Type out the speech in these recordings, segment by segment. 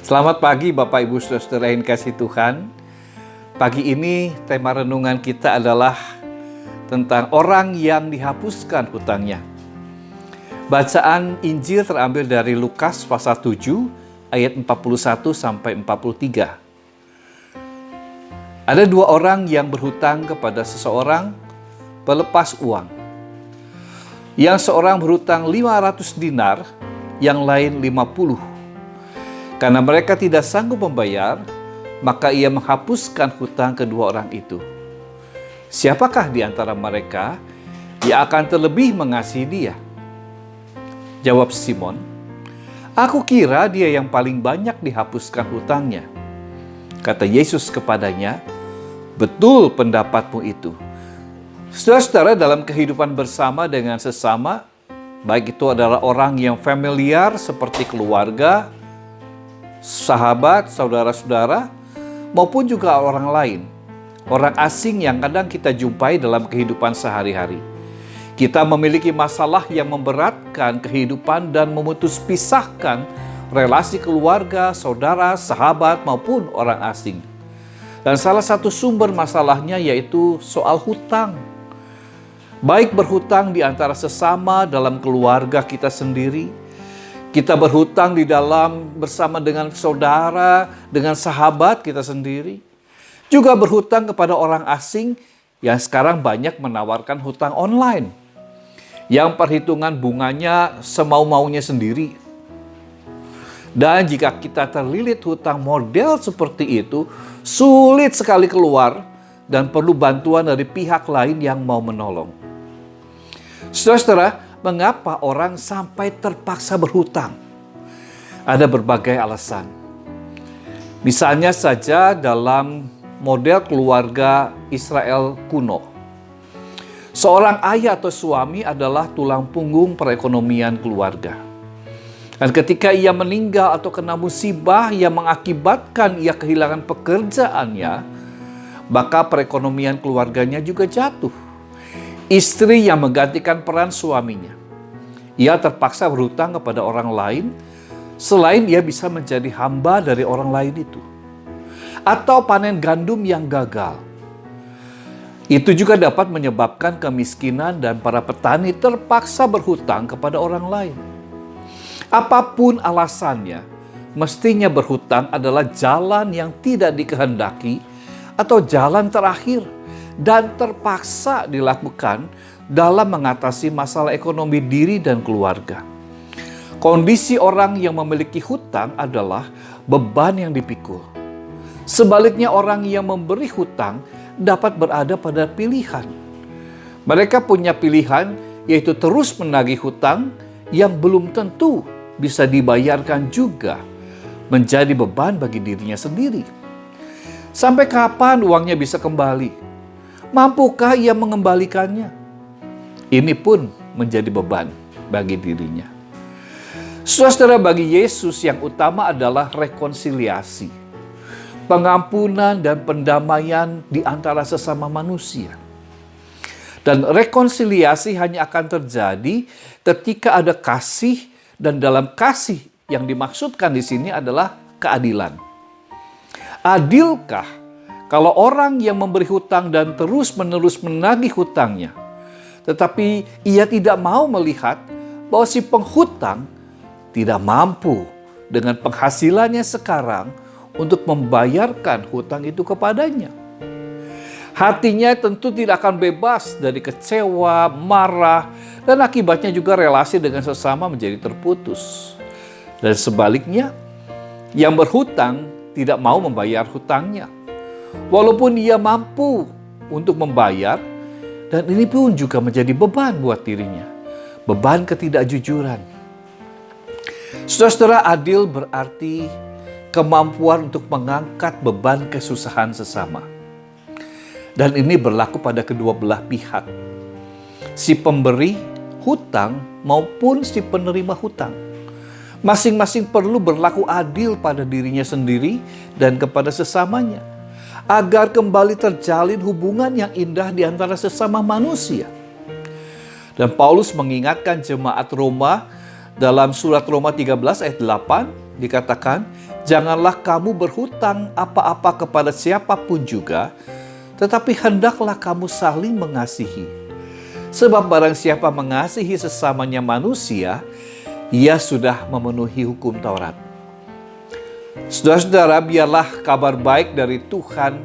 Selamat pagi Bapak Ibu Saudara yang kasih Tuhan. Pagi ini tema renungan kita adalah tentang orang yang dihapuskan hutangnya. Bacaan Injil terambil dari Lukas pasal 7 ayat 41 sampai 43. Ada dua orang yang berhutang kepada seseorang pelepas uang. Yang seorang berhutang 500 dinar, yang lain 50. Karena mereka tidak sanggup membayar, maka ia menghapuskan hutang kedua orang itu. Siapakah di antara mereka yang akan terlebih mengasihi dia? Jawab Simon, "Aku kira dia yang paling banyak dihapuskan hutangnya." Kata Yesus kepadanya, "Betul pendapatmu itu." Saudara-saudara, dalam kehidupan bersama dengan sesama, baik itu adalah orang yang familiar seperti keluarga, sahabat, saudara-saudara, maupun juga orang lain, orang asing yang kadang kita jumpai dalam kehidupan sehari-hari. Kita memiliki masalah yang memberatkan kehidupan dan memutus pisahkan relasi keluarga, saudara, sahabat, maupun orang asing. Dan salah satu sumber masalahnya yaitu soal hutang. Baik berhutang di antara sesama dalam keluarga kita sendiri, kita berhutang di dalam bersama dengan saudara, dengan sahabat kita sendiri. Juga berhutang kepada orang asing yang sekarang banyak menawarkan hutang online. Yang perhitungan bunganya semau-maunya sendiri. Dan jika kita terlilit hutang model seperti itu, sulit sekali keluar dan perlu bantuan dari pihak lain yang mau menolong. Saudara-saudara, mengapa orang sampai terpaksa berhutang? Ada berbagai alasan. Misalnya saja dalam model keluarga Israel kuno. Seorang ayah atau suami adalah tulang punggung perekonomian keluarga. Dan ketika ia meninggal atau kena musibah yang mengakibatkan ia kehilangan pekerjaannya, maka perekonomian keluarganya juga jatuh. Istri yang menggantikan peran suaminya. Ia terpaksa berhutang kepada orang lain, selain ia bisa menjadi hamba dari orang lain itu. Atau panen gandum yang gagal. Itu juga dapat menyebabkan kemiskinan dan para petani terpaksa berhutang kepada orang lain. Apapun alasannya, mestinya berhutang adalah jalan yang tidak dikehendaki atau jalan terakhir dan terpaksa dilakukan dalam mengatasi masalah ekonomi diri dan keluarga. Kondisi orang yang memiliki hutang adalah beban yang dipikul. Sebaliknya orang yang memberi hutang dapat berada pada pilihan. Mereka punya pilihan yaitu terus menagih hutang yang belum tentu bisa dibayarkan juga menjadi beban bagi dirinya sendiri. Sampai kapan uangnya bisa kembali? Mampukah ia mengembalikannya? Ini pun menjadi beban bagi dirinya. Saudara, bagi Yesus yang utama adalah rekonsiliasi, pengampunan dan pendamaian di antara sesama manusia. Dan rekonsiliasi hanya akan terjadi ketika ada kasih, dan dalam kasih yang dimaksudkan di sini adalah keadilan. Adilkah kalau orang yang memberi hutang dan terus-menerus menagih hutangnya, tetapi ia tidak mau melihat bahwa si penghutang tidak mampu dengan penghasilannya sekarang untuk membayarkan hutang itu kepadanya. Hatinya tentu tidak akan bebas dari kecewa, marah, dan akibatnya juga relasi dengan sesama menjadi terputus. Dan sebaliknya, yang berhutang tidak mau membayar hutangnya. Walaupun ia mampu untuk membayar, dan ini pun juga menjadi beban buat dirinya. Beban ketidakjujuran. Saudara-saudara, adil berarti kemampuan untuk mengangkat beban kesusahan sesama. Dan ini berlaku pada kedua belah pihak. Si pemberi hutang maupun si penerima hutang. Masing-masing perlu berlaku adil pada dirinya sendiri dan kepada sesamanya, agar kembali terjalin hubungan yang indah di antara sesama manusia. Dan Paulus mengingatkan jemaat Roma dalam surat Roma 13 ayat 8 dikatakan, Janganlah kamu berhutang apa-apa kepada siapapun juga, tetapi hendaklah kamu saling mengasihi. Sebab barang siapa mengasihi sesamanya manusia, ia sudah memenuhi hukum Taurat. Saudara-saudara, biarlah kabar baik dari Tuhan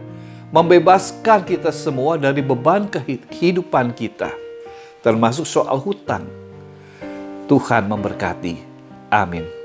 membebaskan kita semua dari beban kehidupan kita, termasuk soal hutang. Tuhan memberkati. Amin.